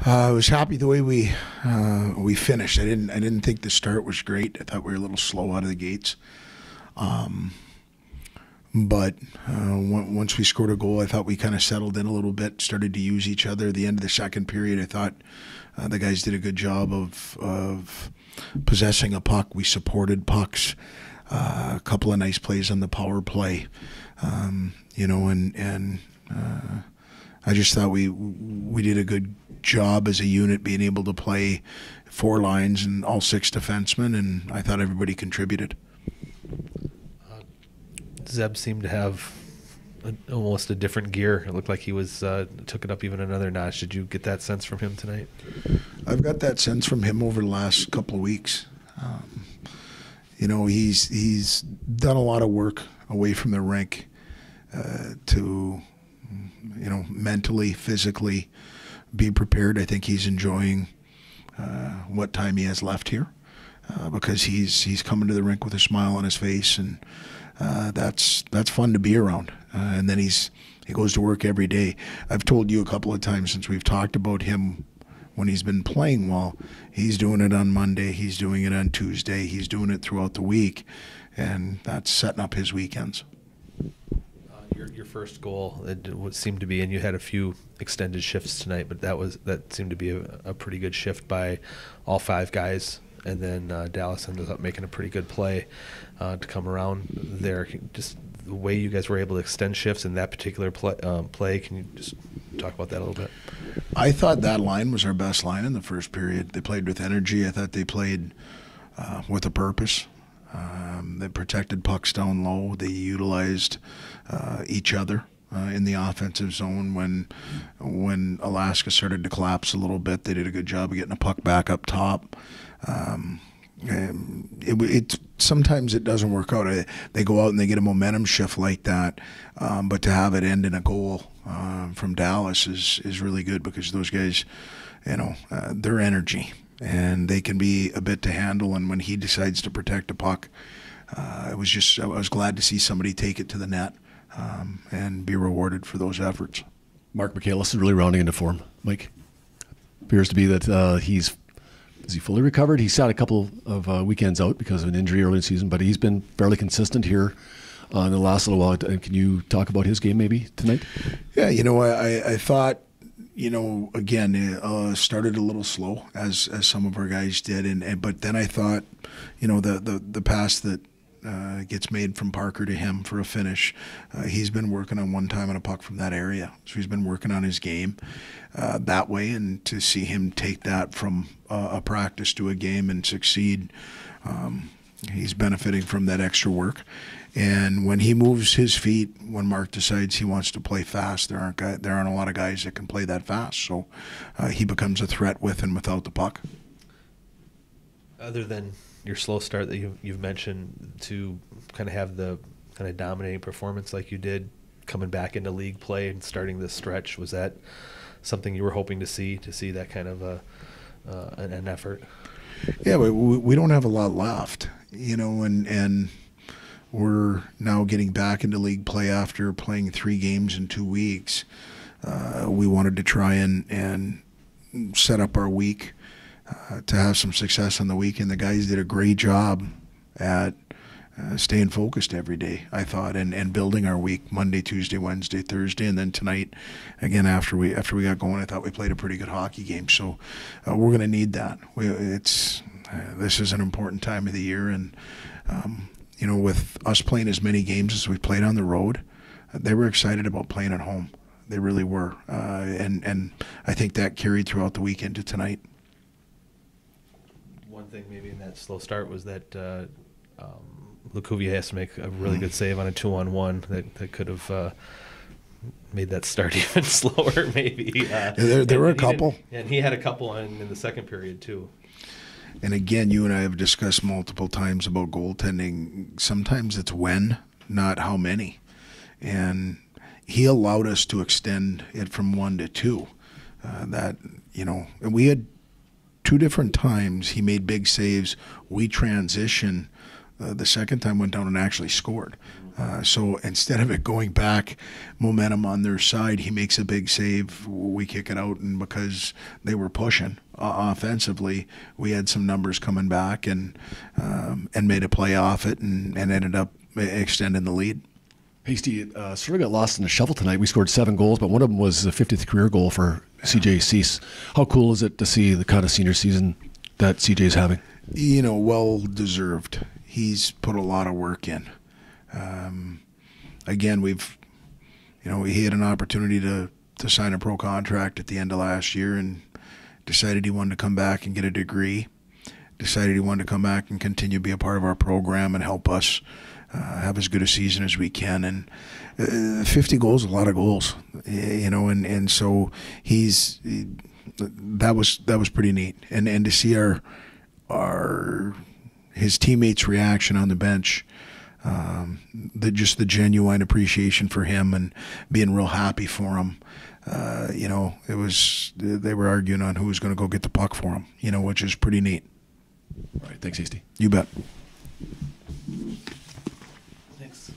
I was happy the way we finished. I didn't think the start was great. I thought we were a little slow out of the gates. But once we scored a goal, I thought we kind of settled in a little bit, started to use each other. At the end of the second period, I thought the guys did a good job of possessing a puck. We supported pucks. A couple of nice plays on the power play, and I just thought we did a good job as a unit being able to play four lines and all six defensemen, and I thought everybody contributed. Zeb seemed to have almost a different gear. It looked like he was took it up even another notch. Did you get that sense from him tonight? I've got that sense from him over the last couple of weeks. He's done a lot of work away from the rink to mentally, physically be prepared. I think he's enjoying what time he has left here because he's coming to the rink with a smile on his face, and that's fun to be around. And then he goes to work every day. I've told you a couple of times since we've talked about him when he's been playing well, he's doing it on Monday, he's doing it on Tuesday, he's doing it throughout the week, and that's setting up his weekends. Your first goal, it seemed to be, and you had a few extended shifts tonight, but that seemed to be a pretty good shift by all five guys, and then Dallas ended up making a pretty good play to come around there. Just the way you guys were able to extend shifts in that particular play, can you just talk about that a little bit? I thought that line was our best line in the first period. They played with energy. I thought they played with a purpose. They protected pucks down low. They utilized each other in the offensive zone. When Alaska started to collapse a little bit, they did a good job of getting a puck back up top. Sometimes it doesn't work out. They go out and they get a momentum shift like that, but to have it end in a goal from Dallas is really good because those guys, their energy, and they can be a bit to handle. And when he decides to protect a puck, I was glad to see somebody take it to the net and be rewarded for those efforts. Mark Michaelis is really rounding into form. Mike, appears to be that is he fully recovered? He's had a couple of weekends out because of an injury early in the season, but he's been fairly consistent here in the last little while. Can you talk about his game maybe tonight? Yeah, I thought, again, started a little slow as some of our guys did, but then I thought, the pass that gets made from Parker to him for a finish, he's been working on one time on a puck from that area, so he's been working on his game that way, and to see him take that from a practice to a game and succeed, he's benefiting from that extra work. And when he moves his feet, when Mark decides he wants to play fast, there aren't a lot of guys that can play that fast. So he becomes a threat with and without the puck. Other than your slow start that you've mentioned, to kind of have the kind of dominating performance like you did coming back into league play and starting this stretch, was that something you were hoping to see that kind of an effort? Yeah, we don't have a lot left, and we're now getting back into league play after playing 3 games in 2 weeks. We wanted to try and set up our week to have some success on the weekend. The guys did a great job at staying focused every day, I thought, and building our week Monday, Tuesday, Wednesday, Thursday, and then tonight, again, after we got going, I thought we played a pretty good hockey game. So we're going to need that. This is an important time of the year, and with us playing as many games as we played on the road, they were excited about playing at home. They really were, and I think that carried throughout the weekend to tonight. One thing maybe in that slow start was that Lecouvier has to make a really good save on a 2-on-1 that could have made that start even slower maybe. There were a couple. And he had a couple in the second period too. And again, you and I have discussed multiple times about goaltending. Sometimes it's when, not how many. And he allowed us to extend it from 1 to 2. And we had 2 different times he made big saves. We transitioned. The second time went down and actually scored. So instead of it going back, momentum on their side, he makes a big save. We kick it out, and because they were pushing offensively, we had some numbers coming back and made a play off it and ended up extending the lead. Hasty sort of got lost in the shuffle tonight. We scored 7 goals, but one of them was a 50th career goal for CJ Cease. How cool is it to see the kind of senior season that CJ's having? Well deserved. He's put a lot of work in. Again, he had an opportunity to sign a pro contract at the end of last year and decided he wanted to come back and get a degree. Decided he wanted to come back and continue to be a part of our program and help us have as good a season as we can. And 50 goals, a lot of goals, and so that was pretty neat. And to see his teammates' reaction on the bench, the genuine appreciation for him and being real happy for him. They were arguing on who was going to go get the puck for him, which is pretty neat. All right, thanks, Hasty. You bet. Thanks.